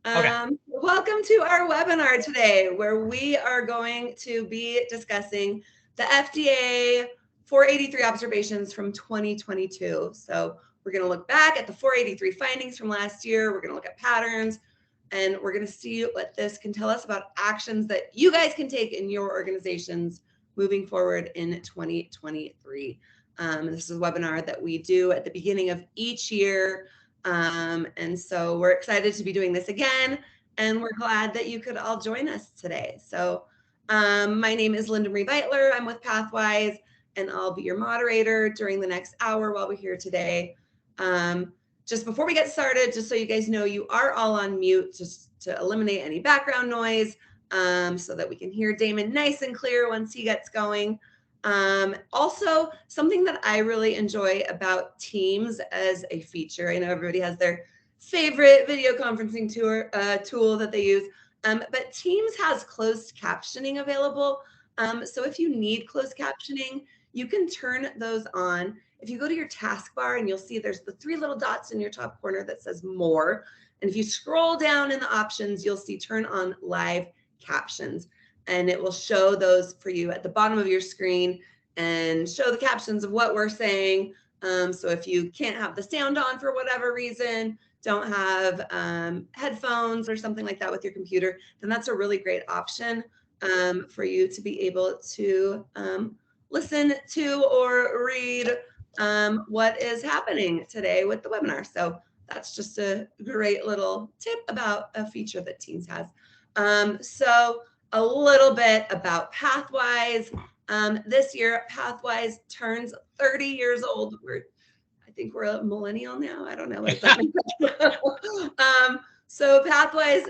Okay. Welcome to our webinar today, where we are going to be discussing the FDA 483 observations from 2022. So we're going to look back at the 483 findings from last year. We're going to look at patterns, and we're going to see what this can tell us about actions that you guys can take in your organizations moving forward in 2023. This is a webinar that we do at the beginning of each year. And so we're excited to be doing this again, and we're glad that you could all join us today. So my name is Linda Marie Beitler. I'm with Pathwise, and I'll be your moderator during the next hour while we're here today. Just before we get started, just so you guys know, you are all on mute just to eliminate any background noise, so that we can hear Damon nice and clear once he gets going. Also, something that I really enjoy about Teams as a feature, I know everybody has their favorite video conferencing tool that they use, but Teams has closed captioning available. So if you need closed captioning, you can turn those on. If you go to your taskbar, and you'll see there's the three little dots in your top corner that says more. And if you scroll down in the options, you'll see turn on live captions, and it will show those for you at the bottom of your screen and show the captions of what we're saying. So if you can't have the sound on for whatever reason, don't have headphones or something like that with your computer, then that's a really great option for you to be able to listen to or read what is happening today with the webinar. So that's just a great little tip about a feature that Teams has. So a little bit about Pathwise. This year, Pathwise turns 30 years old. I think we're a millennial now. I don't know what that So Pathwise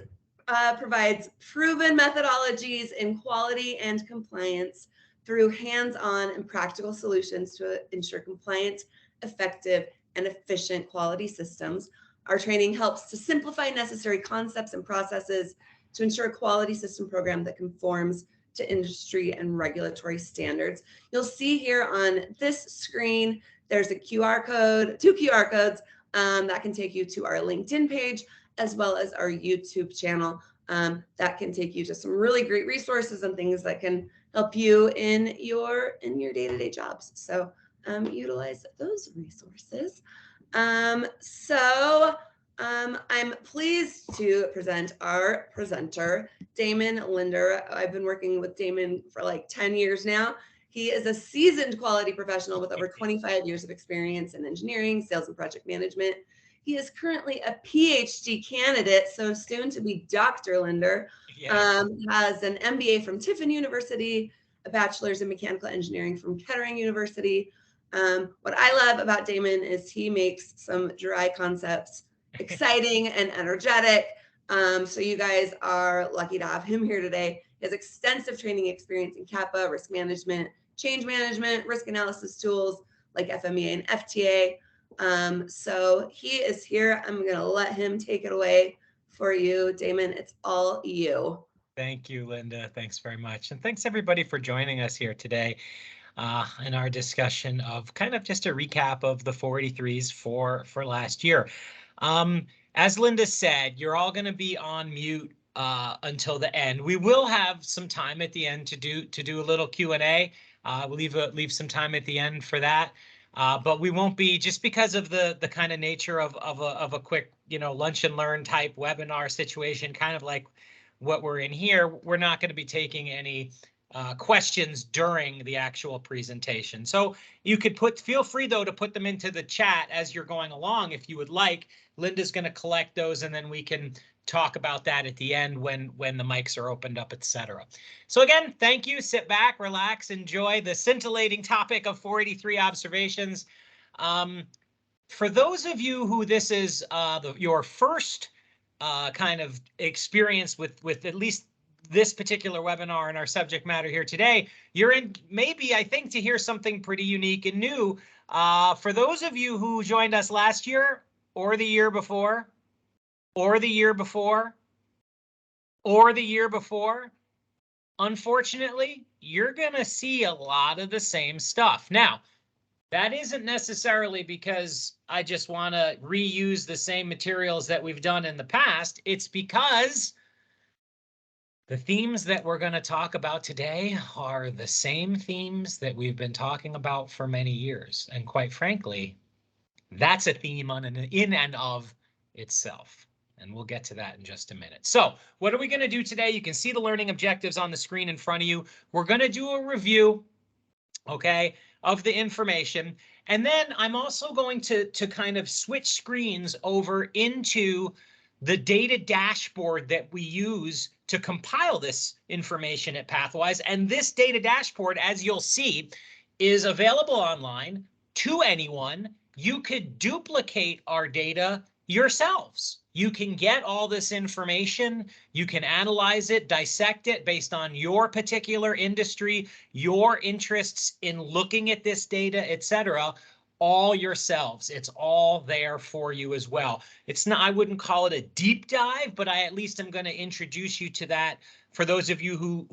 provides proven methodologies in quality and compliance through hands-on and practical solutions to ensure compliant, effective, and efficient quality systems. Our training helps to simplify necessary concepts and processes to ensure a quality system program that conforms to industry and regulatory standards. You'll see here on this screen, there's a QR code, two QR codes that can take you to our LinkedIn page, as well as our YouTube channel. That can take you to some really great resources and things that can help you in your day-to-day jobs. So utilize those resources. I'm pleased to present our presenter, Damon Linder. I've been working with Damon for like 10 years now. He is a seasoned quality professional with over 25 years of experience in engineering, sales, and project management. He is currently a PhD candidate, so soon to be Dr. Linder. Yes. Has an MBA from Tiffin University, a bachelor's in mechanical engineering from Kettering University. What I love about Damon is he makes some dry concepts exciting and energetic. So you guys are lucky to have him here today. He has extensive training experience in CAPA, risk management, change management, risk analysis tools like FMEA and FTA. So he is here. I'm going to let him take it away for you. Damon, it's all you. Thank you, Linda. Thanks very much. And thanks everybody for joining us here today in our discussion of kind of just a recap of the 483s for last year. As Linda said, you're all going to be on mute until the end. We will have some time at the end to do a little Q&A. We'll leave some time at the end for that. But we won't be, just because of the kind of nature of a quick, lunch and learn type webinar situation, kind of like what we're in here. We're not going to be taking any questions during the actual presentation. So you could feel free though to put them into the chat as you're going along if you would like. Linda's going to collect those, and then we can talk about that at the end when the mics are opened up, etc. So again, thank you. Sit back, relax, enjoy the scintillating topic of 483 observations. For those of you who this is your first kind of experience with at least this particular webinar and our subject matter here today, you're in maybe, I think, to hear something pretty unique and new. For those of you who joined us last year or the year before, or the year before, or the year before, unfortunately, you're going to see a lot of the same stuff. Now, That isn't necessarily because I just want to reuse the same materials that we've done in the past. It's because the themes that we're going to talk about today are the same themes that we've been talking about for many years. And quite frankly, that's a theme in and of itself. And we'll get to that in just a minute. So what are we going to do today? You can see the learning objectives on the screen in front of you. We're going to do a review, okay, of the information. And then I'm also going to kind of switch screens over into the data dashboard that we use to compile this information at Pathwise. And this data dashboard, as you'll see, is available online to anyone. You could duplicate our data yourselves. You can get all this information. You can analyze it, dissect it based on your particular industry, your interests in looking at this data, etc., all yourselves. It's all there for you as well. It's not, I wouldn't call it a deep dive, but I at least am going to introduce you to that for those of you who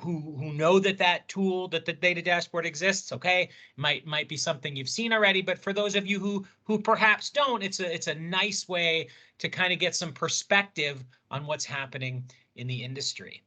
know that tool, that the data dashboard exists. Okay, might be something you've seen already, but for those of you who perhaps don't, it's a nice way to kind of get some perspective on what's happening in the industry.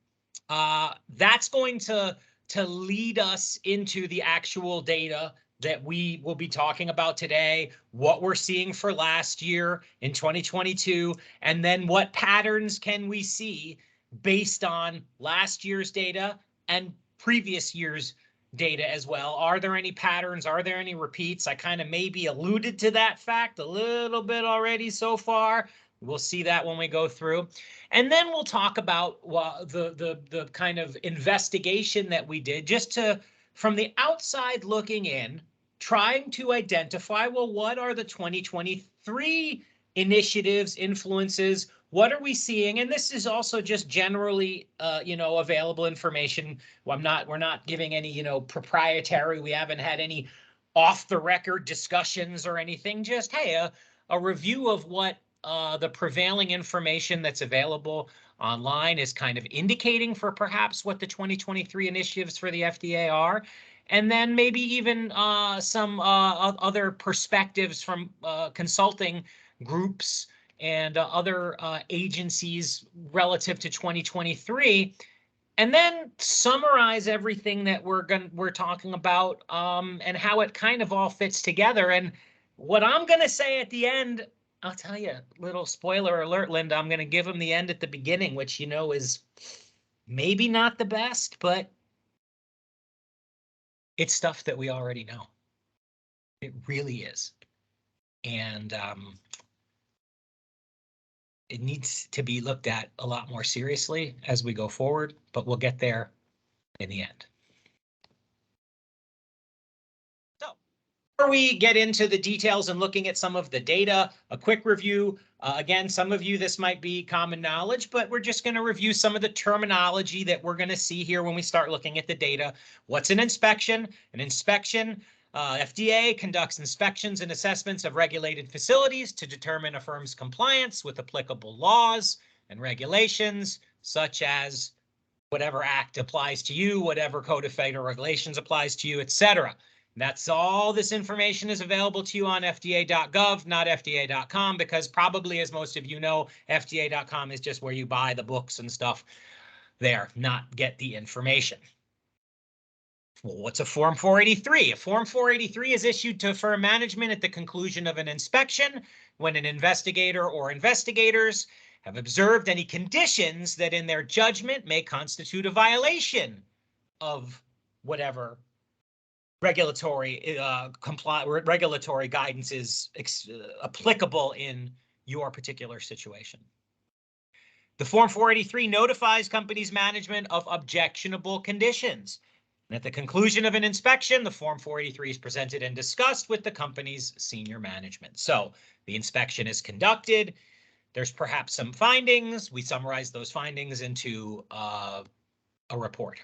That's going to lead us into the actual data that we will be talking about today, what we're seeing for last year in 2022, and then what patterns can we see based on last year's data and previous year's data as well. Are there any patterns? Are there any repeats? I kind of maybe alluded to that fact a little bit already so far. We'll see that when we go through. And then we'll talk about the kind of investigation that we did just to, from the outside looking in, trying to identify, well, what are the 2023 initiatives, influences? What are we seeing? And this is also just generally, available information. Well, we're not giving any, proprietary. We haven't had any off the record discussions or anything. Just, hey, a review of what the prevailing information that's available online is kind of indicating for perhaps what the 2023 initiatives for the FDA are. And then maybe even some other perspectives from consulting groups and other agencies relative to 2023, and then summarize everything that we're talking about and how it kind of all fits together. And what I'm going to say at the end, I'll tell you, little spoiler alert, Linda, I'm going to give them the end at the beginning, which is maybe not the best, but it's stuff that we already know. It really is. And it needs to be looked at a lot more seriously as we go forward, but we'll get there in the end. So before we get into the details and looking at some of the data, a quick review. Again, some of you, this might be common knowledge, but we're just going to review some of the terminology that we're going to see here when we start looking at the data. What's an inspection? An inspection, FDA conducts inspections and assessments of regulated facilities to determine a firm's compliance with applicable laws and regulations, such as whatever act applies to you, whatever code of federal regulations applies to you, etc. That's all. This information is available to you on fda.gov, not fda.com, because probably, as most of you know, fda.com is just where you buy the books and stuff there, not get the information. Well, what's a Form 483? A Form 483 is issued to firm management at the conclusion of an inspection when an investigator or investigators have observed any conditions that in their judgment may constitute a violation of whatever regulatory regulatory guidance is applicable in your particular situation. The Form 483 notifies companies' management of objectionable conditions. And at the conclusion of an inspection, the Form 483 is presented and discussed with the company's senior management. So the inspection is conducted. There's perhaps some findings. We summarize those findings into a report.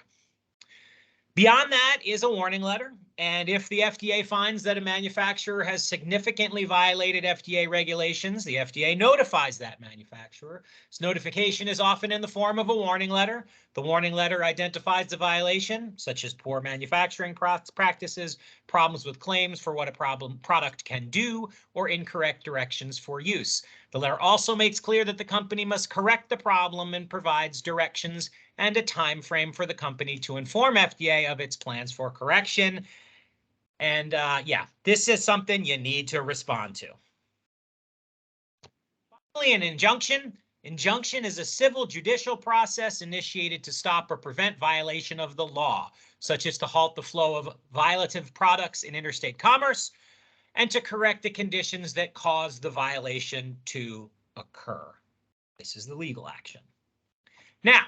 Beyond that is a warning letter. And if the FDA finds that a manufacturer has significantly violated FDA regulations, the FDA notifies that manufacturer. This notification is often in the form of a warning letter. The warning letter identifies the violation, such as poor manufacturing practices, problems with claims for what a product can do, or incorrect directions for use. The letter also makes clear that the company must correct the problem and provides directions and a time frame for the company to inform FDA of its plans for correction. And yeah, this is something you need to respond to. Finally, an injunction. Injunction is a civil judicial process initiated to stop or prevent violation of the law, such as to halt the flow of violative products in interstate commerce and to correct the conditions that cause the violation to occur. This is the legal action. Now,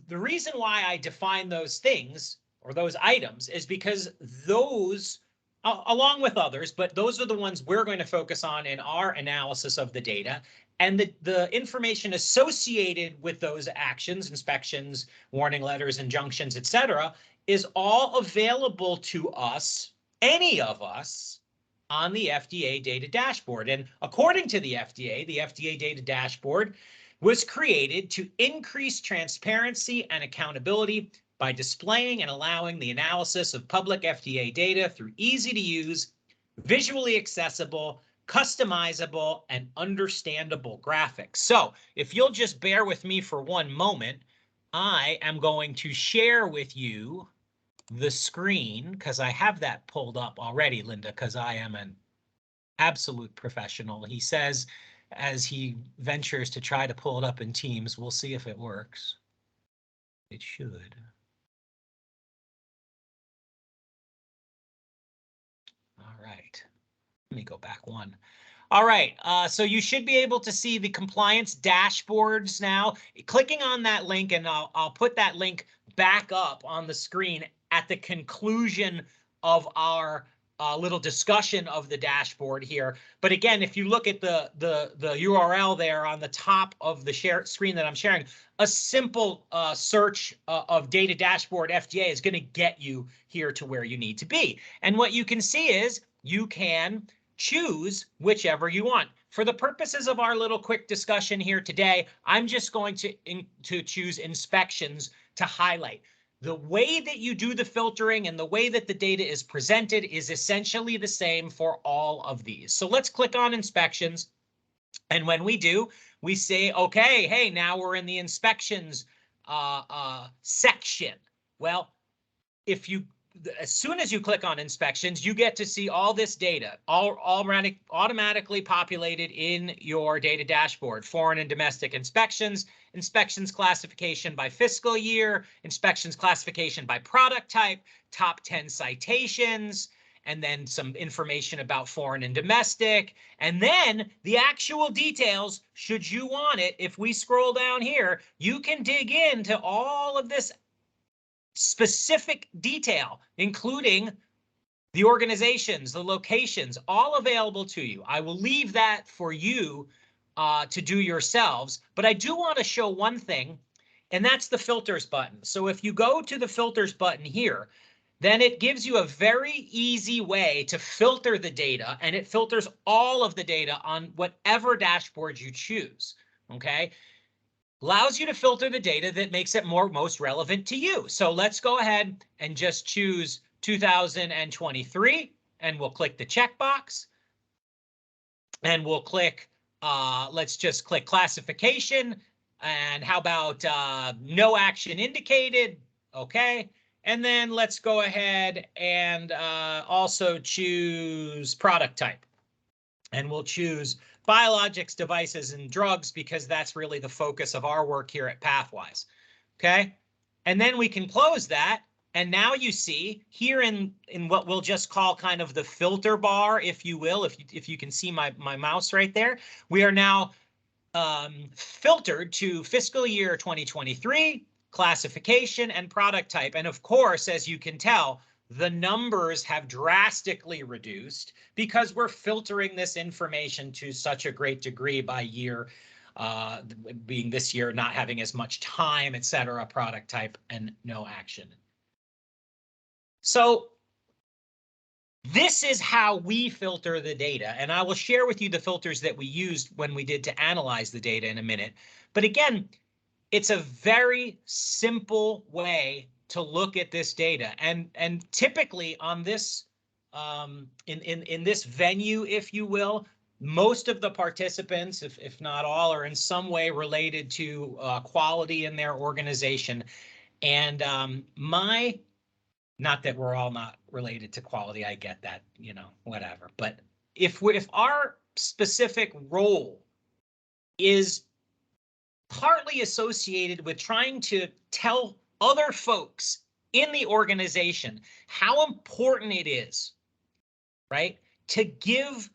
the reason why I define those things or those items is because those, along with others, but those are the ones we're going to focus on in our analysis of the data. And the information associated with those actions, inspections, warning letters, injunctions, etc., is all available to us, any of us, on the FDA data dashboard. And according to the FDA data dashboard was created to increase transparency and accountability by displaying and allowing the analysis of public FDA data through easy to use, visually accessible, customizable, and understandable graphics. So if you'll just bear with me for one moment, I am going to share with you the screen because I have that pulled up already, Linda, because I am an absolute professional. He says, as he ventures to try to pull it up in Teams, we'll see if it works. It should. All right. Let me go back one. All right, so you should be able to see the compliance dashboards now. Clicking on that link, and I'll put that link back up on the screen at the conclusion of our little discussion of the dashboard here. But again, if you look at the URL there on the top of the screen that I'm sharing, a simple search of data dashboard FDA is going to get you here to where you need to be. And what you can see is you can choose whichever you want. For the purposes of our little quick discussion here today, I'm just going to choose inspections to highlight. The way that you do the filtering and the way that the data is presented is essentially the same for all of these. So let's click on inspections. And when we do, we say, okay, hey, now we're in the inspections section. Well, as soon as you click on inspections, you get to see all this data, automatically populated in your data dashboard. Foreign and domestic inspections, inspections classification by fiscal year, inspections classification by product type, top 10 citations, and then some information about foreign and domestic, and then the actual details, should you want it. If we scroll down here, you can dig into all of this specific detail, including the organizations, the locations, all available to you. I will leave that for you to do yourselves, but I do want to show one thing, and that's the filters button. So if you go to the filters button here, then it gives you a very easy way to filter the data, and it filters all of the data on whatever dashboard you choose, okay? Allows you to filter the data that makes it most relevant to you. So let's go ahead and just choose 2023, and we'll click the checkbox, and we'll click, let's just click classification, and how about no action indicated, okay. And then let's go ahead and also choose product type, and we'll choose biologics, devices, and drugs because that's really the focus of our work here at Pathwise, okay? And then we can close that, and now you see here in what we'll just call kind of the filter bar, if you will, if you can see my mouse right there, we are now filtered to fiscal year 2023, classification, and product type. And of course, as you can tell, the numbers have drastically reduced because we're filtering this information to such a great degree by year, being this year not having as much time, etc., product type, and no action. So This is how we filter the data. And I will share with you the filters that we used when we did to analyze the data in a minute. But again, it's a very simple way to look at this data. And typically on this, in this venue, if you will, most of the participants, if not all, are in some way related to quality in their organization. And not that we're all not related to quality, I get that, whatever. But if our specific role is partly associated with trying to tell other folks in the organization how important it is, right, to give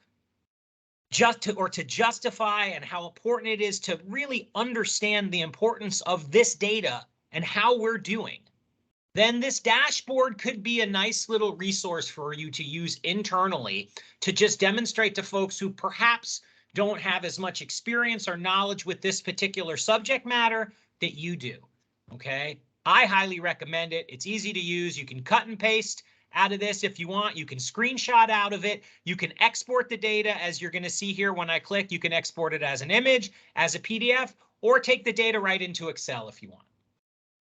to justify, and how important it is to really understand the importance of this data and how we're doing, then this dashboard could be a nice little resource for you to use internally to just demonstrate to folks who perhaps don't have as much experience or knowledge with this particular subject matter that you do. Okay, I highly recommend it. It's easy to use. You can cut and paste out of this if you want. You can screenshot out of it. You can export the data, as you're going to see here when I click. You can export it as an image, as a PDF, or take the data right into Excel if you want.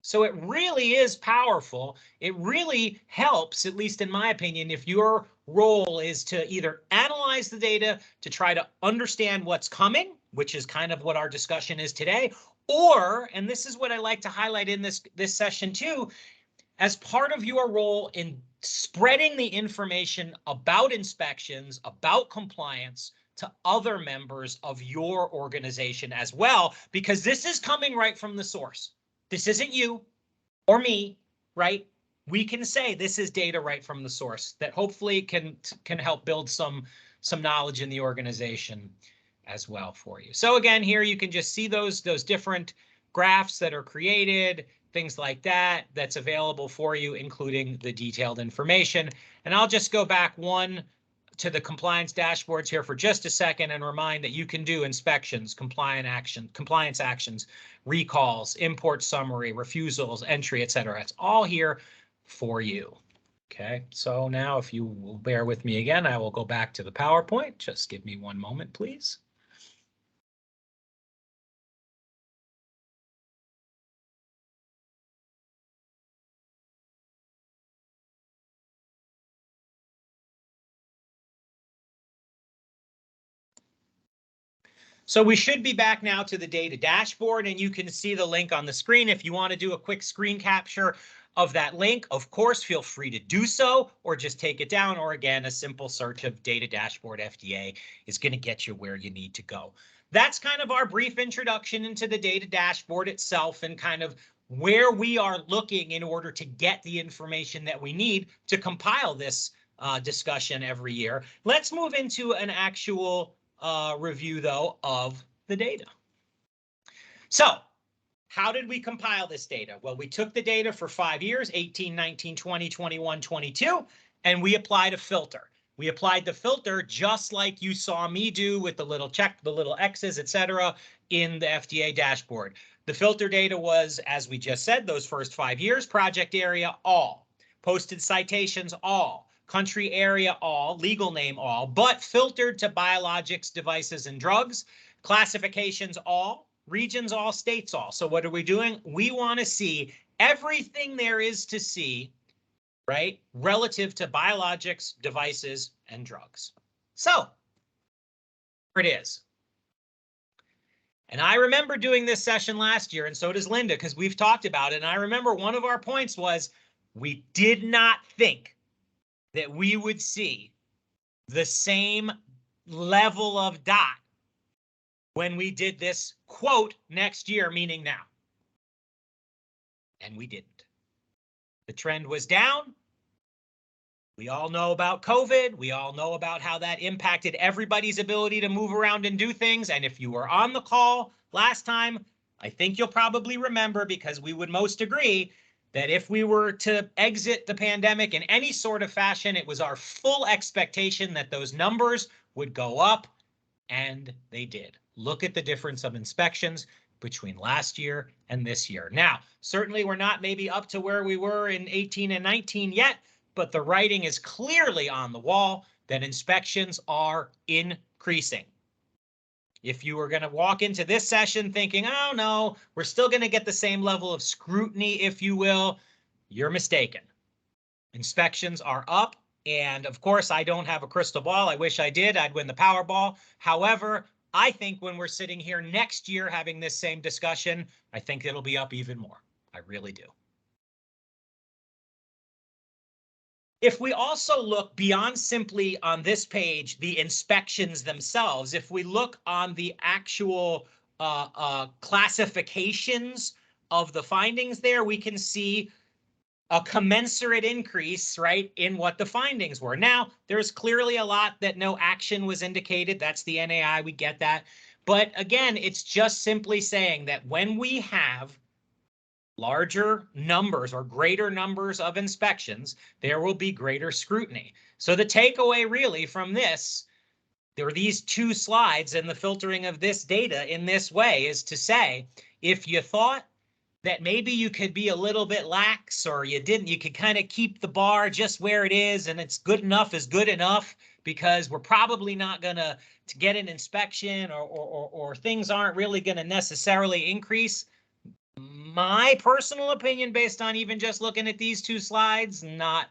So it really is powerful. It really helps, at least in my opinion, if your role is to either analyze the data to try to understand what's coming, which is kind of what our discussion is today, or, and this is what I like to highlight in this session too, as part of your role in spreading the information about inspections, about compliance to other members of your organization as well, because this is coming right from the source. This isn't you or me, right? We can say this is data right from the source that hopefully can help build some knowledge in the organization as well for you. So again, here you can just see those different graphs that are created, things like that, that's available for you, including the detailed information. And I'll just go back one to the compliance dashboards here for just a second and remind that you can do inspections, compliance actions, recalls, import summary, refusals, entry, etc. It's all here for you. Okay, so now if you will bear with me again, I will go back to the PowerPoint. Just give me one moment, please. So we should be back now to the data dashboard, and you can see the link on the screen. If you want to do a quick screen capture of that link, of course, feel free to do so, or just take it down. Or again, a simple search of data dashboard FDA is going to get you where you need to go. That's kind of our brief introduction into the data dashboard itself and kind of where we are looking in order to get the information that we need to compile this discussion every year. Let's move into an actual review, though, of the data. So how did we compile this data? Well, we took the data for 5 years, 18, 19, 20, 21, 22, and we applied a filter. We applied the filter just like you saw me do with the little check, the little X's, etc., in the FDA dashboard. The filter data was, as we just said, those first 5 years, project area, all. Posted citations, all. Country area, all. Legal name, all. But filtered to biologics, devices, and drugs. Classifications, all. Regions, all. States, all. So what are we doing? We want to see everything there is to see, right, relative to biologics, devices, and drugs. So here it is. And I remember doing this session last year, and so does Linda, because we've talked about it. And I remember one of our points was we did not think that we would see the same level of dot when we did this quote next year, meaning now. And we didn't. The trend was down. We all know about COVID. We all know about how that impacted everybody's ability to move around and do things. And if you were on the call last time, I think you'll probably remember, because we would most agree that if we were to exit the pandemic in any sort of fashion, it was our full expectation that those numbers would go up, and they did. Look at the difference of inspections between last year and this year. Now, certainly we're not maybe up to where we were in 18 and 19 yet, but the writing is clearly on the wall that inspections are increasing. If you were going to walk into this session thinking, oh no, we're still going to get the same level of scrutiny, if you will, you're mistaken. Inspections are up. And of course, I don't have a crystal ball. I wish I did. I'd win the Powerball. However, I think when we're sitting here next year having this same discussion, I think it'll be up even more. I really do. If we also look beyond simply on this page, the inspections themselves, if we look on the actual classifications of the findings there, we can see a commensurate increase, right, in what the findings were. Now, there's clearly a lot that no action was indicated. That's the NAI. We get that. But again, it's just simply saying that when we have larger numbers or greater numbers of inspections, there will be greater scrutiny. So the takeaway really from this, there are these two slides and the filtering of this data in this way is to say, if you thought that maybe you could be a little bit lax or you didn't, you could kind of keep the bar just where it is and it's good enough is good enough because we're probably not going to get an inspection or things aren't really going to necessarily increase. My personal opinion, based on even just looking at these two slides, not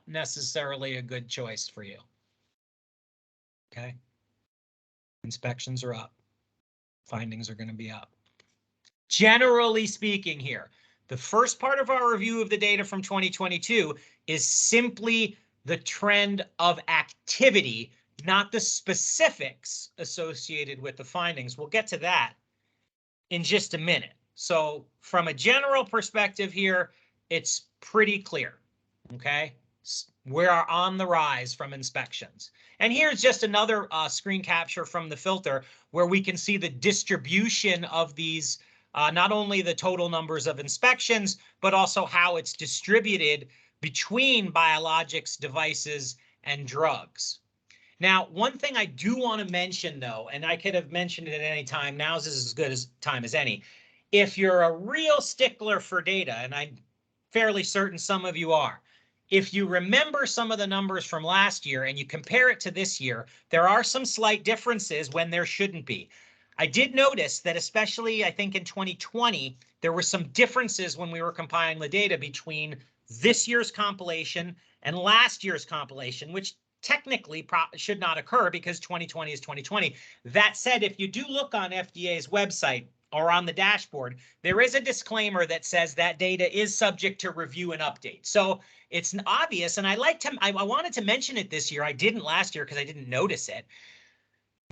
necessarily a good choice for you. Okay. Inspections are up. Findings are going to be up. Generally speaking here, the first part of our review of the data from 2022 is simply the trend of activity, not the specifics associated with the findings. We'll get to that in just a minute. So from a general perspective here, it's pretty clear, okay? We are on the rise from inspections. And here's just another screen capture from the filter where we can see the distribution of these, not only the total numbers of inspections, but also how it's distributed between biologics, devices, and drugs. Now, one thing I do want to mention, though, and I could have mentioned it at any time, now's as good as time as any. If you're a real stickler for data, and I'm fairly certain some of you are, if you remember some of the numbers from last year and you compare it to this year, there are some slight differences when there shouldn't be. I did notice that especially, I think in 2020, there were some differences when we were compiling the data between this year's compilation and last year's compilation, which technically should not occur because 2020 is 2020. That said, if you do look on FDA's website or on the dashboard, there is a disclaimer that says that data is subject to review and update. So it's obvious, and I wanted to mention it this year. I didn't last year because I didn't notice it.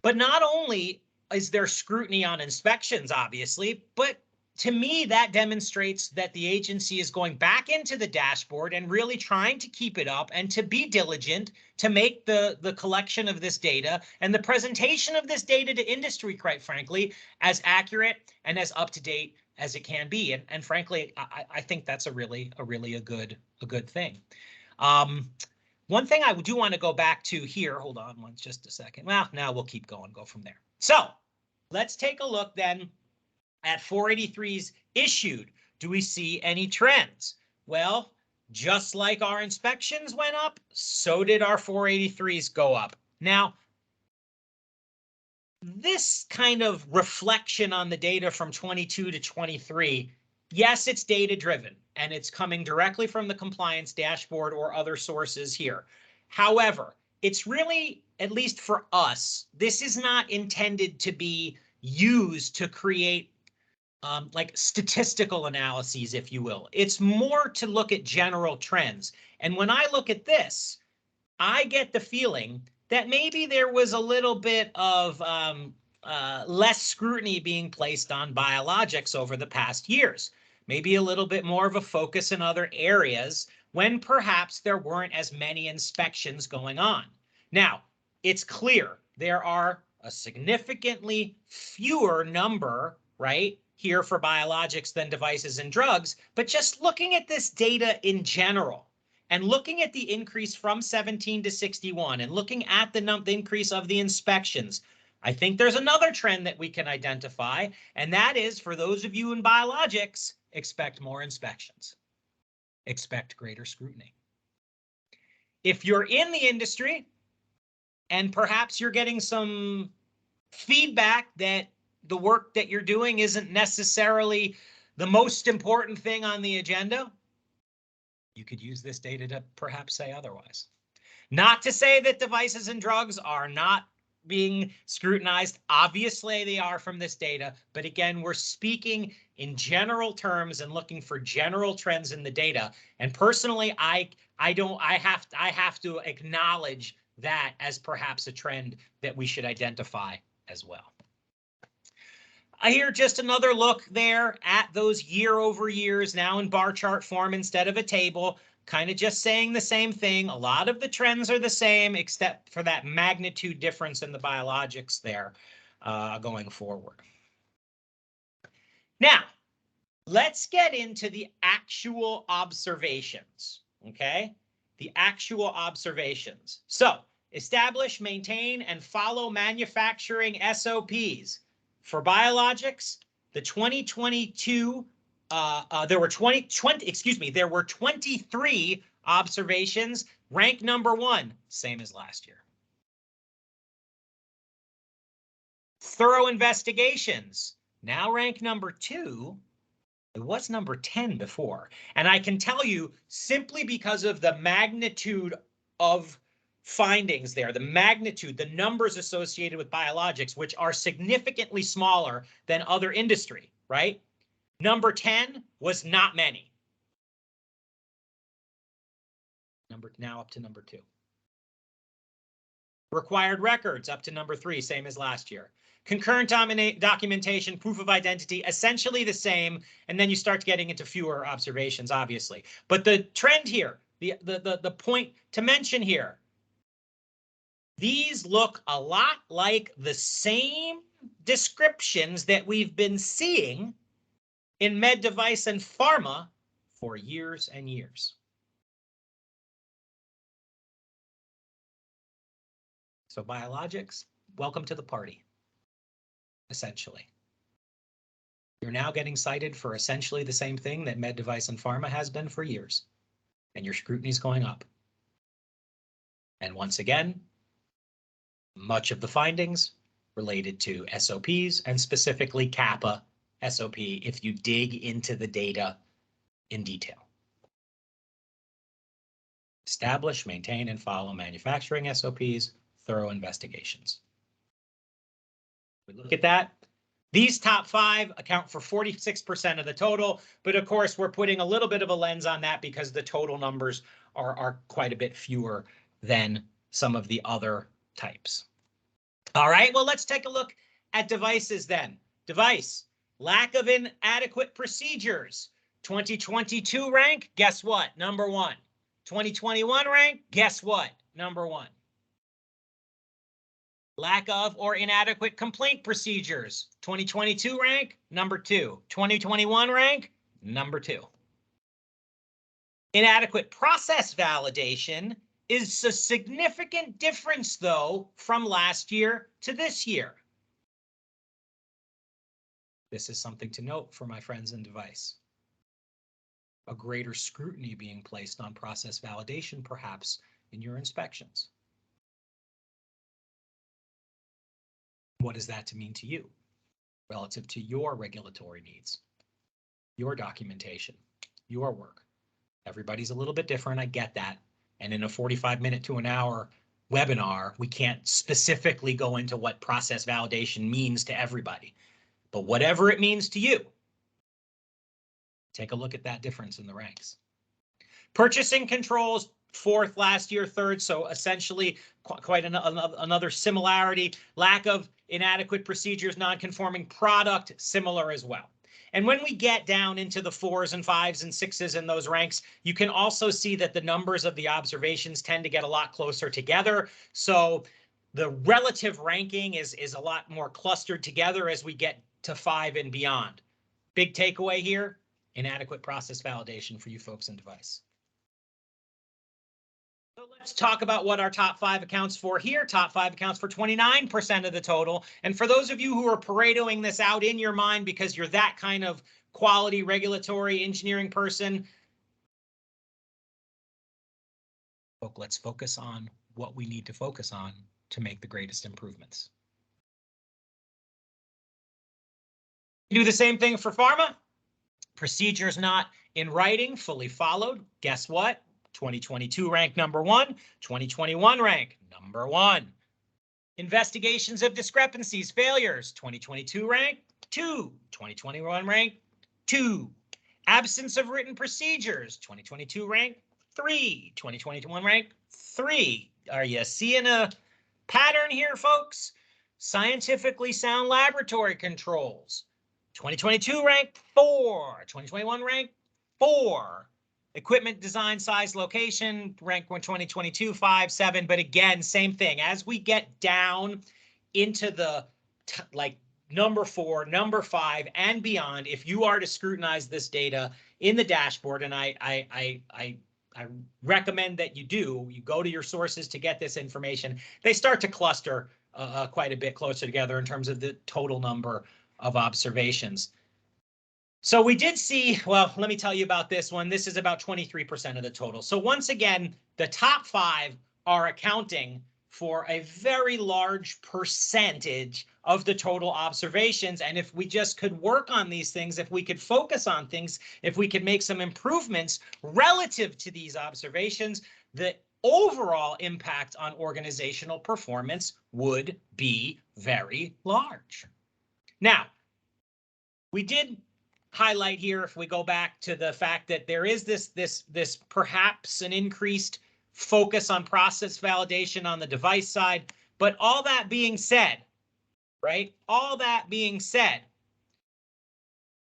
But not only is there scrutiny on inspections, obviously, but to me, that demonstrates that the agency is going back into the dashboard and really trying to keep it up and to be diligent to make the collection of this data and the presentation of this data to industry, quite frankly, as accurate and as up to date as it can be. And frankly, I think that's a really good thing. One thing I do want to go back to here, hold on just a second. Well, now we'll keep going, go from there. So let's take a look then at 483s issued. Do we see any trends? Well, just like our inspections went up, so did our 483s go up. Now, this kind of reflection on the data from 22 to 23, yes, it's data driven and it's coming directly from the compliance dashboard or other sources here. However, it's really, at least for us, this is not intended to be used to create like statistical analyses, if you will. It's more to look at general trends. And when I look at this, I get the feeling that maybe there was a little bit of less scrutiny being placed on biologics over the past years. Maybe a little bit more of a focus in other areas when perhaps there weren't as many inspections going on. Now, it's clear there are a significantly fewer number, right, here for biologics than devices and drugs, but just looking at this data in general and looking at the increase from 17 to 61 and looking at the increase of the inspections, I think there's another trend that we can identify, and that is for those of you in biologics, expect more inspections. Expect greater scrutiny. If you're in the industry and perhaps you're getting some feedback that the work that you're doing isn't necessarily the most important thing on the agenda, you could use this data to perhaps say otherwise. Not to say that devices and drugs are not being scrutinized. Obviously, they are from this data. But again, we're speaking in general terms and looking for general trends in the data. And personally, I have to acknowledge that as perhaps a trend that we should identify as well. Here, just another look there at those year over years now in bar chart form instead of a table, kind of just saying the same thing. A lot of the trends are the same, except for that magnitude difference in the biologics there going forward. Now, let's get into the actual observations, okay? The actual observations. So, establish, maintain, and follow manufacturing SOPs. For biologics, the 2022, there were 23 observations. Rank number 1, same as last year. Thorough investigations, now rank number 2. It was number 10 before. And I can tell you, simply because of the magnitude of findings there, the magnitude, the numbers associated with biologics, which are significantly smaller than other industry, right? Number 10 was not many. Now up to number 2. Required records up to number 3, same as last year. Concurrent documentation, proof of identity, essentially the same, and then you start getting into fewer observations, obviously. But the trend here, the point to mention here, these look a lot like the same descriptions that we've been seeing in med device and pharma for years and years. So biologics, welcome to the party. Essentially. You're now getting cited for essentially the same thing that med device and pharma has been for years, and your scrutiny is going up. And once again, much of the findings related to SOPs and specifically kappa SOP if you dig into the data in detail. Establish, maintain, and follow manufacturing SOPs, thorough investigations. We look at that. These top 5 account for 46% of the total, but of course we're putting a little bit of a lens on that because the total numbers are quite a bit fewer than some of the other types. All right, well, let's take a look at devices then. Device, lack of inadequate procedures. 2022 rank, guess what? Number 1. 2021 rank, guess what? Number 1. Lack of or inadequate complaint procedures. 2022 rank, number 2. 2021 rank, number 2. Inadequate process validation is a significant difference, though, from last year to this year. This is something to note for my friends in device. A greater scrutiny being placed on process validation, perhaps, in your inspections. What does that mean to you relative to your regulatory needs, your documentation, your work? Everybody's a little bit different. I get that. And in a 45-minute to an hour webinar, we can't specifically go into what process validation means to everybody. But whatever it means to you, take a look at that difference in the ranks. Purchasing controls, 4th last year, 3rd, so essentially quite another similarity. Lack of inadequate procedures, non-conforming product, similar as well. And when we get down into the 4s and 5s and 6s in those ranks, you can also see that the numbers of the observations tend to get a lot closer together. So the relative ranking is a lot more clustered together as we get to 5 and beyond. Big takeaway here, inadequate process validation for you folks in device. So let's talk about what our top 5 accounts for here. Top 5 accounts for 29% of the total. And for those of you who are Paretoing this out in your mind because you're that kind of quality regulatory engineering person, Let's focus on what we need to focus on to make the greatest improvements. Do the same thing for pharma. Procedures not in writing, fully followed. Guess what? 2022 rank number 1, 2021 rank number 1. Investigations of discrepancies, failures, 2022 rank 2, 2021 rank 2. Absence of written procedures, 2022 rank 3, 2021 rank 3. Are you seeing a pattern here, folks? Scientifically sound laboratory controls, 2022 rank 4, 2021 rank 4. Equipment design, size, location, rank 2022, 5, 7. But again, same thing. As we get down into the like number 4, number 5, and beyond, if you are to scrutinize this data in the dashboard, and I recommend that you do, you go to your sources to get this information, they start to cluster quite a bit closer together in terms of the total number of observations. So we did see, well, let me tell you about this one. This is about 23% of the total. So once again, the top 5 are accounting for a very large percentage of the total observations. And if we just could work on these things, if we could focus on things, if we could make some improvements relative to these observations, the overall impact on organizational performance would be very large. Now, we did highlight here, if we go back to the fact that there is this perhaps an increased focus on process validation on the device side. But all that being said, right? All that being said,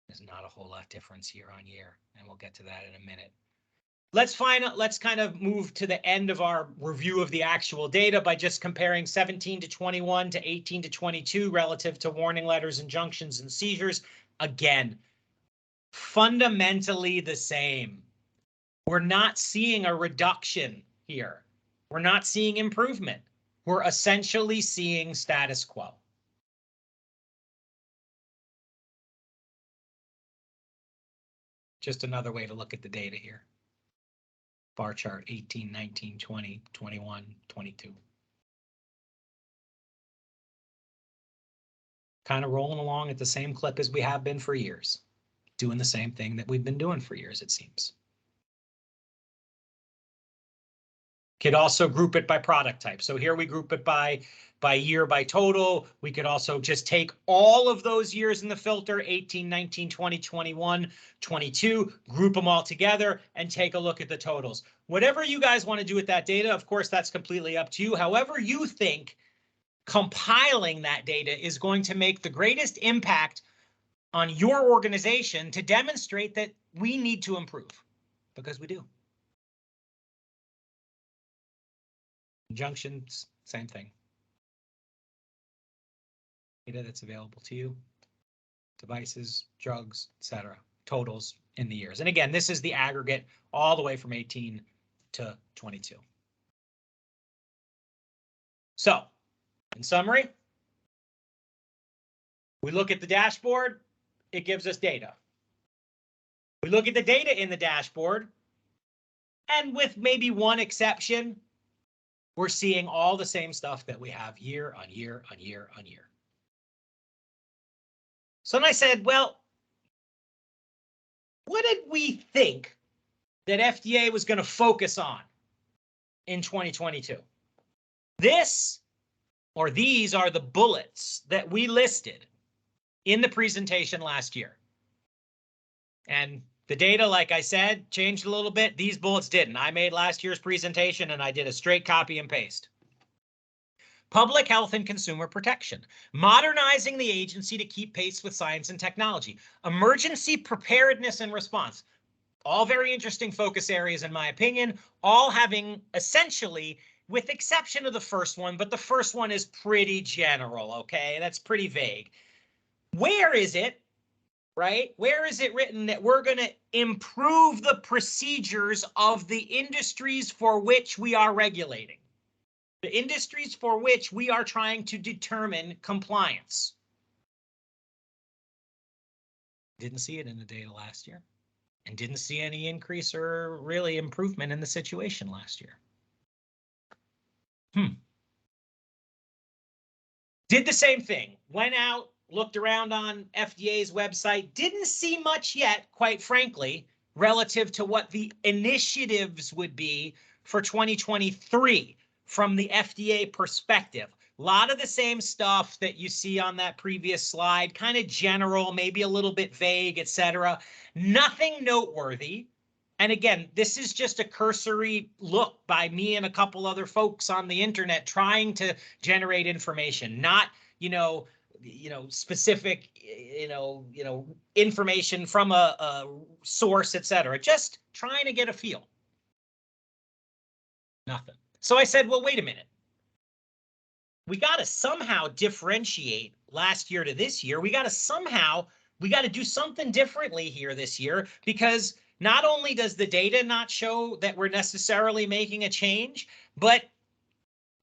there's not a whole lot difference year on year, and we'll get to that in a minute. Let's kind of move to the end of our review of the actual data by just comparing 17 to 21 to 18 to 22 relative to warning letters, injunctions, and seizures. Again, fundamentally the same. We're not seeing a reduction here. We're not seeing improvement. We're essentially seeing status quo. Just another way to look at the data here. Bar chart 18, 19, 20, 21, 22. Kind of rolling along at the same clip as we have been for years. Doing the same thing that we've been doing for years, it seems. Could also group it by product type. So here we group it by year, by total. We could also just take all of those years in the filter, 18, 19, 20, 21, 22, group them all together and take a look at the totals. Whatever you guys want to do with that data, of course, that's completely up to you. However you think compiling that data is going to make the greatest impact on your organization to demonstrate that we need to improve, because we do. Injunctions, same thing. Data that's available to you, devices, drugs, etc. Totals in the years. And again, this is the aggregate all the way from 18 to 22. So, in summary, we look at the dashboard, it gives us data. We look at the data in the dashboard, and with maybe one exception, we're seeing all the same stuff that we have year on year on year on year. So then I said, well, what did we think that FDA was going to focus on in 2022? These are the bullets that we listed in the presentation last year. And the data, like I said, changed a little bit. These bullets didn't. I made last year's presentation and I did a straight copy and paste. Public health and consumer protection, modernizing the agency to keep pace with science and technology, emergency preparedness and response. All very interesting focus areas, in my opinion, all having essentially, with exception of the first one, but the first one is pretty general, okay? That's pretty vague. Where is it, right? Where is it written that we're going to improve the procedures of the industries for which we are regulating? The industries for which we are trying to determine compliance. Didn't see it in the data last year, and didn't see any increase or really improvement in the situation last year. Did the same thing. Went out, looked around on FDA's website, didn't see much yet, quite frankly, relative to what the initiatives would be for 2023 from the FDA perspective. A lot of the same stuff that you see on that previous slide, kind of general, maybe a little bit vague, etc. Nothing noteworthy. And again, this is just a cursory look by me and a couple other folks on the internet trying to generate information, not, specific, information from a source, etc. Just trying to get a feel. Nothing. So I said, well, wait a minute. We got to somehow differentiate last year to this year. We got to do something differently here this year, because not only does the data not show that we're necessarily making a change, but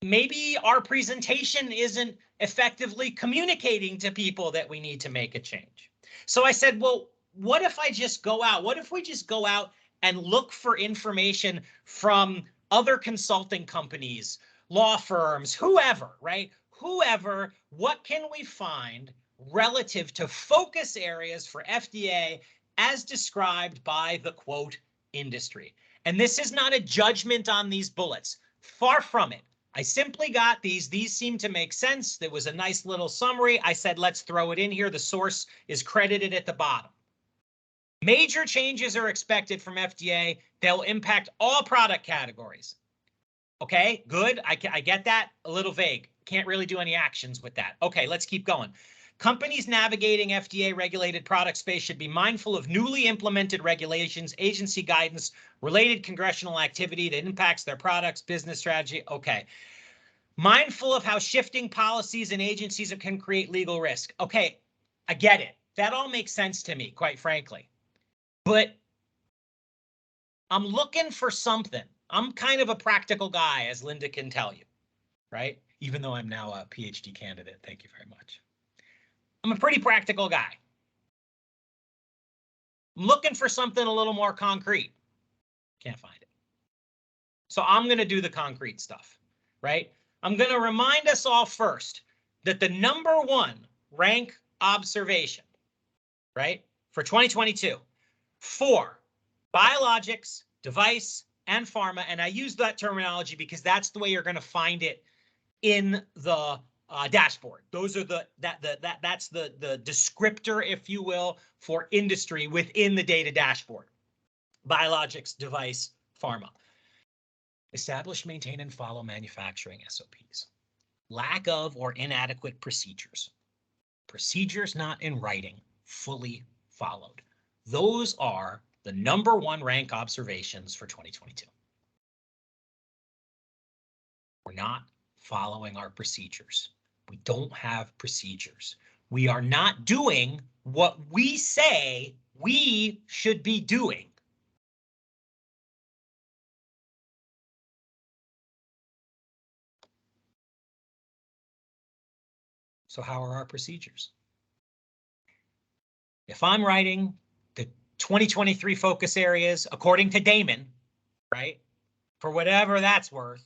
maybe our presentation isn't effectively communicating to people that we need to make a change. So I said, well, what if I just go out? What if we just go out and look for information from other consulting companies, law firms, whoever, right? Whoever, what can we find relative to focus areas for FDA as described by the quote industry? And this is not a judgment on these bullets. Far from it. I simply got these. These seem to make sense. There was a nice little summary. I said, let's throw it in here. The source is credited at the bottom. Major changes are expected from FDA. They'll impact all product categories. Okay, good. I get that. A little vague. Can't really do any actions with that. Okay, let's keep going. Companies navigating FDA-regulated product space should be mindful of newly implemented regulations, agency guidance, related congressional activity that impacts their products, business strategy. Okay. Mindful of how shifting policies and agencies can create legal risk. Okay, I get it. That all makes sense to me, quite frankly. But I'm looking for something. I'm kind of a practical guy, as Linda can tell you, right? Even though I'm now a PhD candidate. Thank you very much. I'm a pretty practical guy. I'm looking for something a little more concrete. Can't find it. So I'm going to do the concrete stuff, right? I'm going to remind us all first that the number one rank observation, right, for 2022 for biologics, device, and pharma, and I use that terminology because that's the way you're going to find it in the dashboard. Those are that's the descriptor, if you will, for industry within the data dashboard. Biologics, device, pharma. Establish, maintain, and follow manufacturing SOPs. Lack of or inadequate procedures. Procedures not in writing, fully followed. Those are the number one rank observations for 2022. We're not following our procedures. We don't have procedures. We are not doing what we say we should be doing. So how are our procedures? If I'm writing the 2023 focus areas according to Damon, right, for whatever that's worth,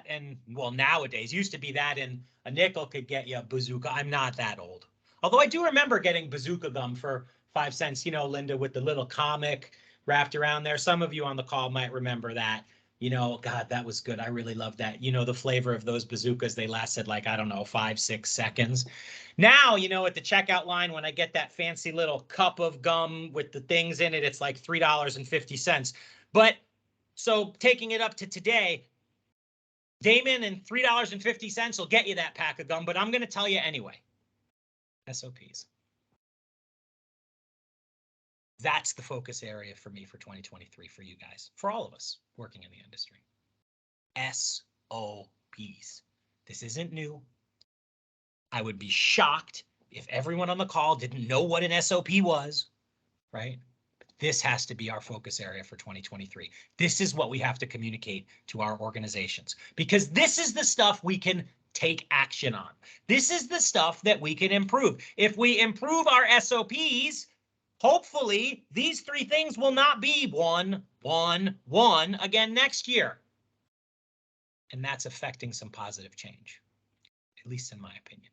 and well, nowadays used to be that and a nickel could get you a bazooka. I'm not that old. Although I do remember getting bazooka gum for 5 cents, Linda, with the little comic wrapped around there. Some of you on the call might remember that. God, that was good. I really loved that. The flavor of those bazookas, they lasted like, I don't know, 5-6 seconds. Now, at the checkout line, when I get that fancy little cup of gum with the things in it, it's like $3.50. But so taking it up to today, Damon and $3.50 will get you that pack of gum, but I'm going to tell you anyway. SOPs. That's the focus area for me for 2023 for you guys, for all of us working in the industry. SOPs. This isn't new. I would be shocked if everyone on the call didn't know what an SOP was, right? This has to be our focus area for 2023. This is what we have to communicate to our organizations, because this is the stuff we can take action on. This is the stuff that we can improve. If we improve our SOPs, hopefully these three things will not be 1, 1, 1 again next year. And that's affecting some positive change, at least in my opinion.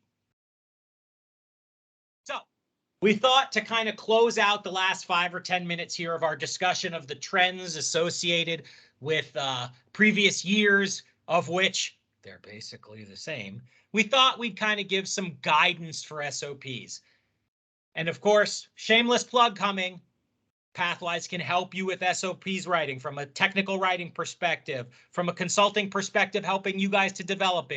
So we thought to kind of close out the last 5 or 10 minutes here of our discussion of the trends associated with previous years, of which they're basically the same. We thought we'd kind of give some guidance for SOPs. And of course, shameless plug coming. Pathwise can help you with SOPs writing from a technical writing perspective, from a consulting perspective, helping you guys to develop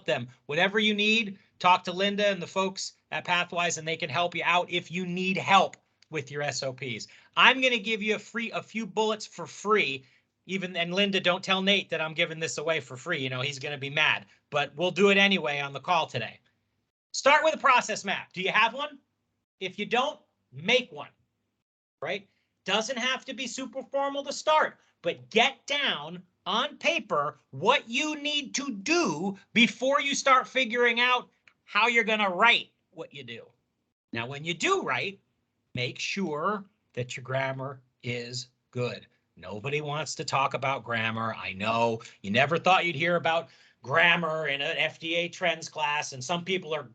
them. Whatever you need, talk to Linda and the folks at Pathwise, and they can help you out if you need help with your SOPs. I'm going to give you a few bullets for free. And Linda, don't tell Nate that I'm giving this away for free. You know, he's going to be mad, but we'll do it anyway on the call today. Start with a process map. Do you have one? If you don't, make one. Right? Doesn't have to be super formal to start, but get down on paper what you need to do before you start figuring out how you're going to write what you do. Now, when you do write, make sure that your grammar is good. Nobody wants to talk about grammar. I know you never thought you'd hear about grammar in an FDA trends class, and some people are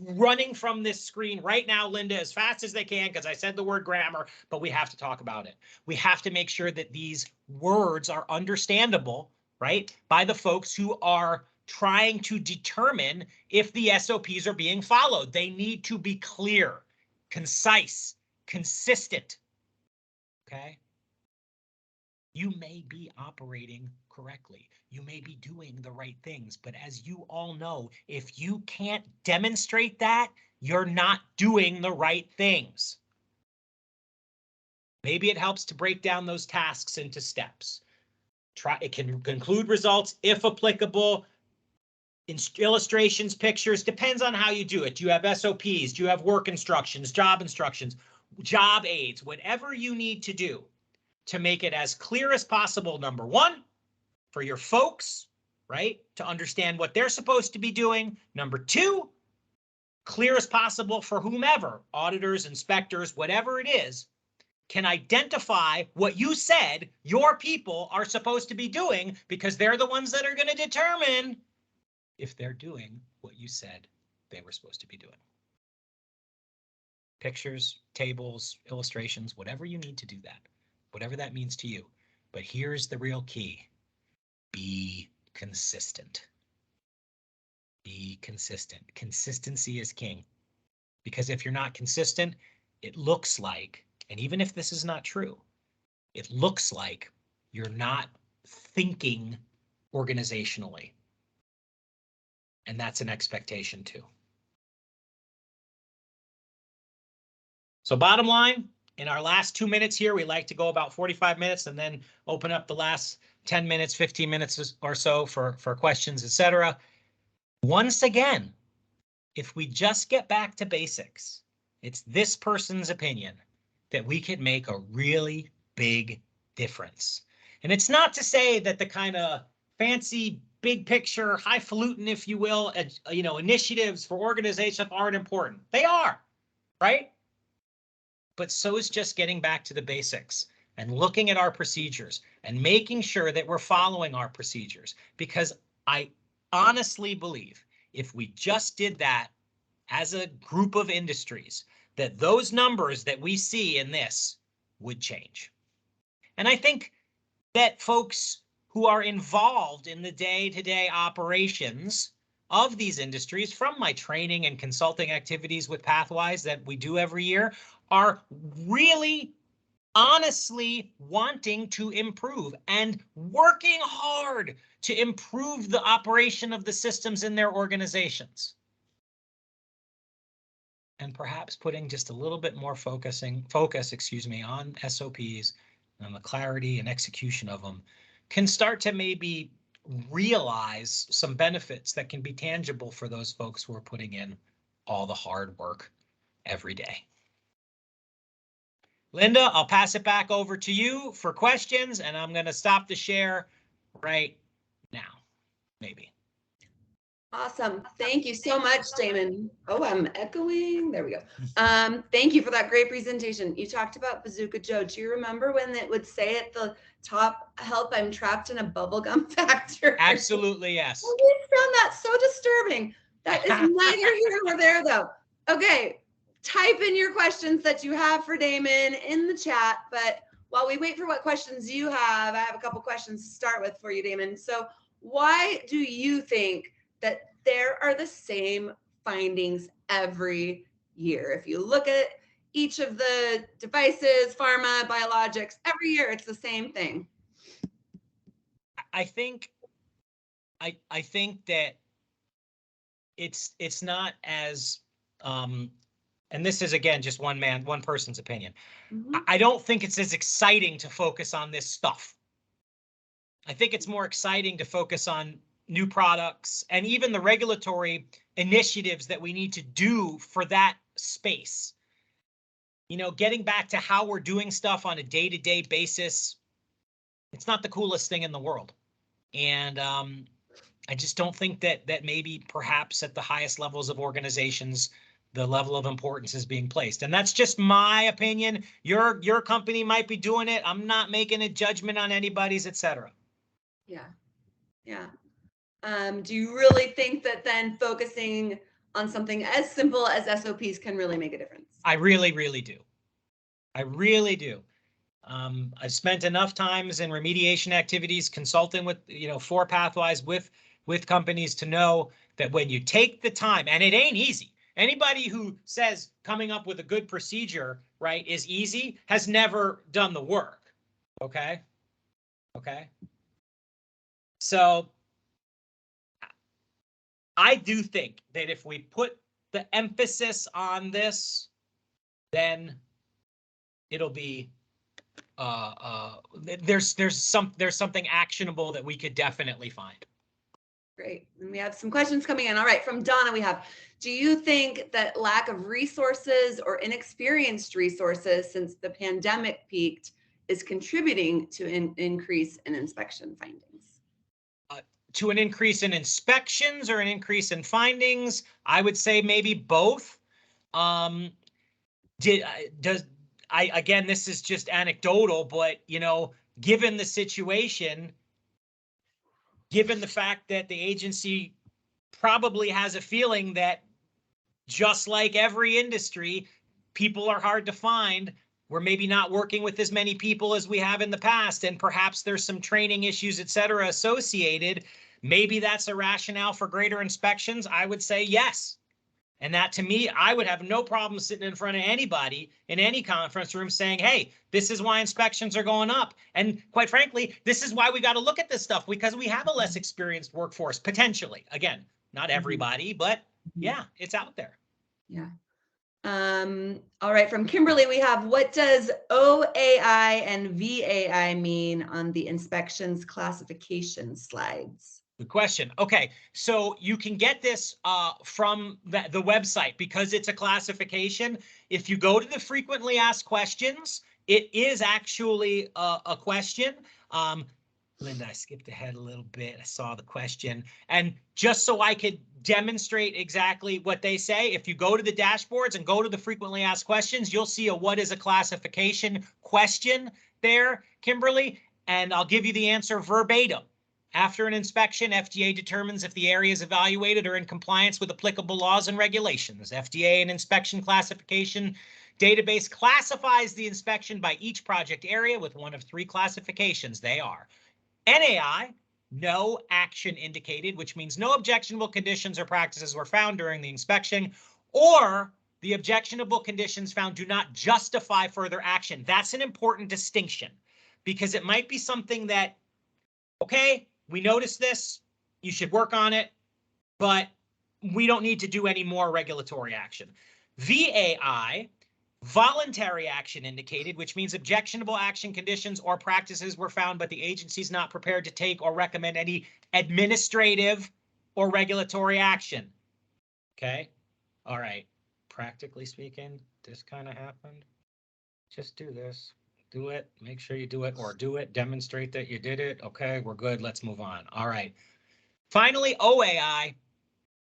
running from this screen right now, Linda, as fast as they can, because I said the word grammar, but we have to talk about it. We have to make sure that these words are understandable, right, by the folks who are trying to determine if the SOPs are being followed. They need to be clear, concise, consistent, okay? You may be operating correctly. You may be doing the right things, but as you all know, if you can't demonstrate that, you're not doing the right things. Maybe it helps to break down those tasks into steps. It can conclude results if applicable. Illustrations, pictures, depends on how you do it. Do you have SOPs? Do you have work instructions, job aids, whatever you need to do to make it as clear as possible, number one, for your folks, right, to understand what they're supposed to be doing. Number two, clear as possible for whomever, auditors, inspectors, whatever it is, can identify what you said your people are supposed to be doing, because they're the ones that are going to determine if they're doing what you said they were supposed to be doing. Pictures, tables, illustrations, whatever you need to do that, whatever that means to you. But here's the real key. Be consistent. Be consistent. Consistency is king. Because if you're not consistent, it looks like, and even if this is not true, it looks like you're not thinking organizationally. And that's an expectation too. So bottom line, in our last 2 minutes here, we like to go about 45 minutes and then open up the last 10 minutes, 15 minutes or so for questions, etc. Once again, if we just get back to basics, it's this person's opinion that we could make a really big difference. And it's not to say that the kind of fancy, big picture, highfalutin, if you will, initiatives for organizations aren't important. They are, right? But so is just getting back to the basics and looking at our procedures and making sure that we're following our procedures. Because I honestly believe if we just did that as a group of industries, that those numbers that we see in this would change. And I think that folks who are involved in the day-to-day operations of these industries, from my training and consulting activities with Pathwise that we do every year, are really honestly wanting to improve and working hard to improve the operation of the systems in their organizations. And perhaps putting just a little bit more focus, on SOPs and the clarity and execution of them can start to maybe realize some benefits that can be tangible for those folks who are putting in all the hard work every day. Linda, I'll pass it back over to you for questions, and I'm going to stop the share right now, maybe. Awesome. Thank you so much, Damon. Oh, I'm echoing. There we go. Thank you for that great presentation. You talked about Bazooka Joe. Do you remember when it would say at the top, help, I'm trapped in a bubblegum factory? Absolutely, yes. I just found that so disturbing. That is neither here nor there, though. Okay, type in your questions that you have for Damon in the chat. But while we wait for what questions you have, I have a couple questions to start with for you, Damon. So why do you think that there are the same findings every year? If you look at each of the devices, pharma, biologics, every year it's the same thing. I think that it's not as and this is again just one person's opinion. I don't think it's as exciting to focus on this stuff. I think it's more exciting to focus on new products and even the regulatory initiatives that we need to do for that space. You know, getting back to how we're doing stuff on a day-to-day basis, it's not the coolest thing in the world. And I just don't think that maybe perhaps at the highest levels of organizations, the level of importance is being placed. And that's just my opinion. Your company might be doing it. I'm not making a judgment on anybody's, etc. Yeah. Yeah. Do you really think that then focusing on something as simple as SOPs can really make a difference? I really, really do. I really do. I've spent enough times in remediation activities consulting with, for Pathwise with companies to know that when you take the time, and it ain't easy. Anybody who says coming up with a good procedure, right, is easy has never done the work. Okay. Okay. So I do think that if we put the emphasis on this, then it'll be there's something actionable that we could definitely find. Great. And we have some questions coming in. All right, from Donna, we have, do you think that lack of resources or inexperienced resources since the pandemic peaked is contributing to an increase in inspection findings? To an increase in inspections or an increase in findings, I would say maybe both. Again, this is just anecdotal, but given the situation, given the fact that the agency probably has a feeling that just like every industry, people are hard to find. We're maybe not working with as many people as we have in the past, and perhaps there's some training issues, et cetera, associated. Maybe that's a rationale for greater inspections. I would say yes. And that, to me, I would have no problem sitting in front of anybody in any conference room saying, hey, this is why inspections are going up. And quite frankly, this is why we got to look at this stuff, because we have a less experienced workforce, potentially. Again, not everybody, but yeah, it's out there. Yeah. All right, from Kimberly, we have, what does OAI and VAI mean on the inspections classification slides? Good question. Okay, so you can get this from the website because it's a classification. If you go to the frequently asked questions, it is actually a question. Linda, I skipped ahead a little bit. I saw the question. And just so I could demonstrate exactly what they say, if you go to the dashboards and go to the frequently asked questions, you'll see a what is a classification question there, Kimberly, and I'll give you the answer verbatim. After an inspection, FDA determines if the areas evaluated are in compliance with applicable laws and regulations. FDA and inspection classification database classifies the inspection by each project area with one of three classifications. They are NAI, no action indicated, which means no objectionable conditions or practices were found during the inspection, or the objectionable conditions found do not justify further action. That's an important distinction, because it might be something that, okay, we noticed this, you should work on it, but we don't need to do any more regulatory action. VAI, voluntary action indicated, which means objectionable action conditions or practices were found, but the agency's not prepared to take or recommend any administrative or regulatory action. Okay. All right. Practically speaking, this kind of happened. Just do this. Do it. Make sure you do it, or do it. Demonstrate that you did it. Okay, we're good. Let's move on. All right. Finally, OAI.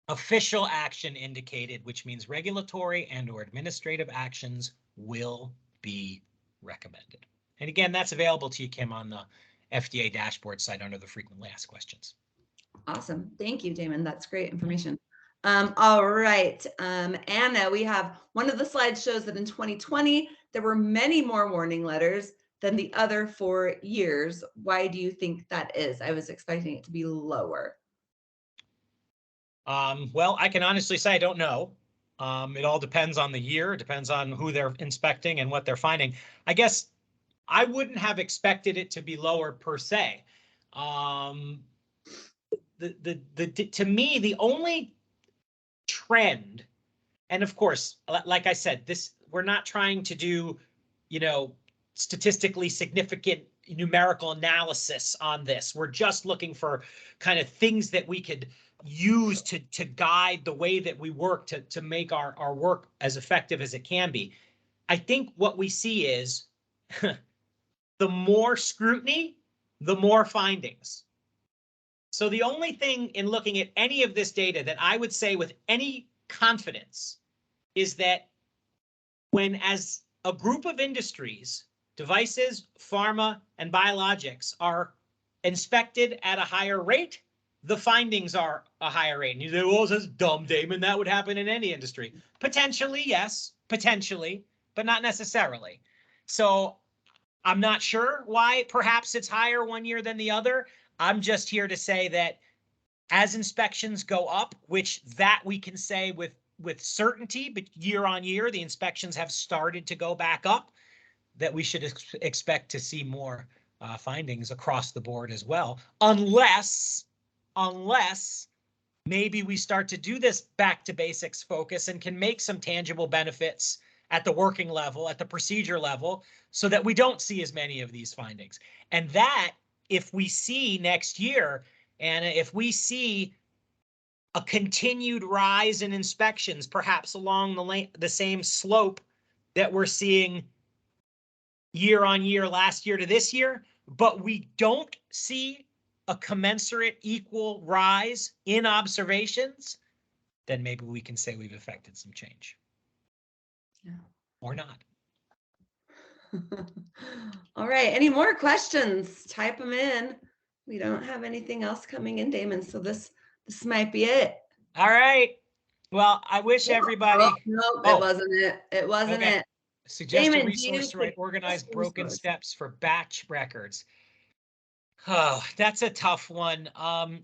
Official action indicated, which means regulatory and or administrative actions will be recommended. And again, that's available to you, Kim, on the FDA dashboard site under the frequently asked questions. Awesome. Thank you, Damon. That's great information. All right. Anna, we have one of the slides shows that in 2020, there were many more warning letters than the other 4 years. Why do you think that is? I was expecting it to be lower. Well, I can honestly say I don't know. It all depends on the year. It depends on who they're inspecting and what they're finding. I guess I wouldn't have expected it to be lower per se. To me, the only trend, and of course, like I said, we're not trying to do, statistically significant numerical analysis on this. We're just looking for kind of things that we could use to guide the way that we work to make our work as effective as it can be. I think what we see is the more scrutiny, the more findings. So the only thing in looking at any of this data that I would say with any confidence is that when, as a group of industries, devices, pharma, and biologics are inspected at a higher rate, the findings are a higher rate. And you say, well, that's dumb, Damon. That would happen in any industry. Potentially, yes, potentially, but not necessarily. So I'm not sure why perhaps it's higher one year than the other. I'm just here to say that as inspections go up, which that we can say with certainty, but year on year, the inspections have started to go back up, that we should expect to see more findings across the board as well, unless maybe we start to do this back to basics focus and can make some tangible benefits at the working level, at the procedure level, so that we don't see as many of these findings. And that, if we see next year, and if we see a continued rise in inspections, perhaps along the same slope that we're seeing year on year, last year to this year, but we don't see a commensurate equal rise in observations, then maybe we can say we've affected some change. Yeah. Or not. All right. Any more questions? Type them in. We don't have anything else coming in, Damon. So this might be it. All right. Well, I wish everybody. Nope, it wasn't it. It wasn't it. Suggest Damon, a resource to write organized broken steps for batch records. Oh, that's a tough one. I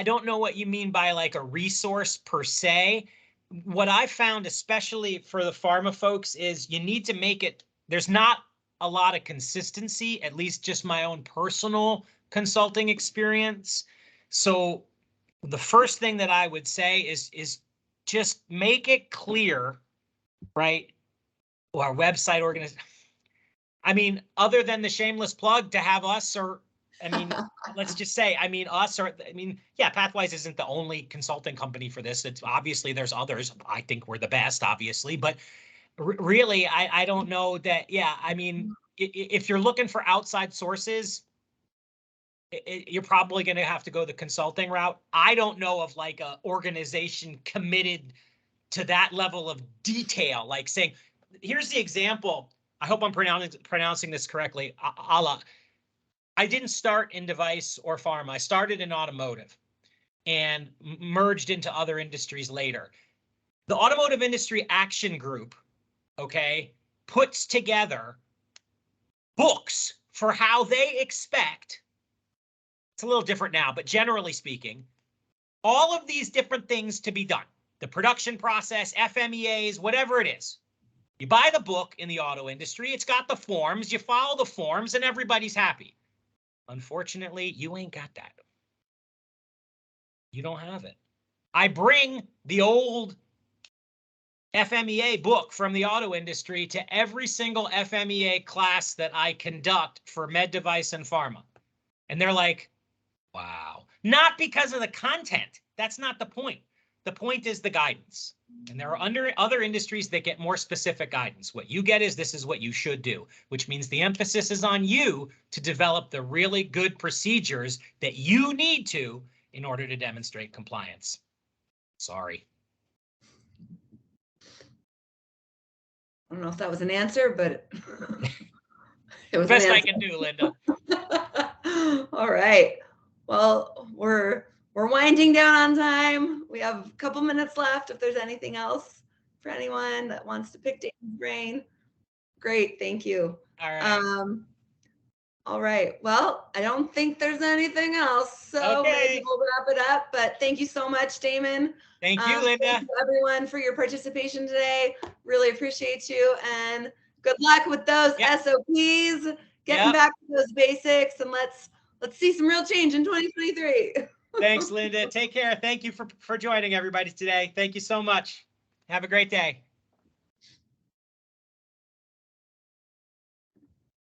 don't know what you mean by like a resource per se. What I found, especially for the pharma folks, is you need to make it, there's not a lot of consistency, at least just my own personal consulting experience. So the first thing that I would say is just make it clear, right? Or our website organization. I mean, other than the shameless plug to have us, or I mean, let's just say, I mean, us, or I mean, yeah, Pathwise isn't the only consulting company for this. It's obviously there's others. I think we're the best, obviously, but really, I don't know that. Yeah, I mean, if you're looking for outside sources, you're probably going to have to go the consulting route. I don't know of like a organization committed to that level of detail, like saying, here's the example. I hope I'm pronouncing this correctly. I didn't start in device or pharma. I started in automotive and merged into other industries later. The Automotive Industry Action Group, okay, puts together books for how they expect, it's a little different now, but generally speaking, all of these different things to be done. The production process, FMEAs, whatever it is. You buy the book in the auto industry, it's got the forms, you follow the forms, and everybody's happy. Unfortunately, you ain't got that. You don't have it. I bring the old FMEA book from the auto industry to every single FMEA class that I conduct for med device and pharma. And they're like, wow. Not because of the content. That's not the point. The point is the guidance. And there are other industries that get more specific guidance. What you get is this is what you should do, which means the emphasis is on you to develop the really good procedures that you need to in order to demonstrate compliance. Sorry. I don't know if that was an answer, but it was Best an I answer. can do, Linda. All right. Well, we're winding down on time. We have a couple minutes left. If there's anything else for anyone that wants to pick Damon's brain, great. Thank you. All right. All right. Well, I don't think there's anything else, so maybe we'll wrap it up. But thank you so much, Damon. Thank you, Linda. Thank you, everyone, for your participation today. Really appreciate you, and good luck with those SOPs. Getting back to those basics, and let's see some real change in 2023. Thanks, Linda. Take care. Thank you for joining everybody today. Thank you so much. Have a great day.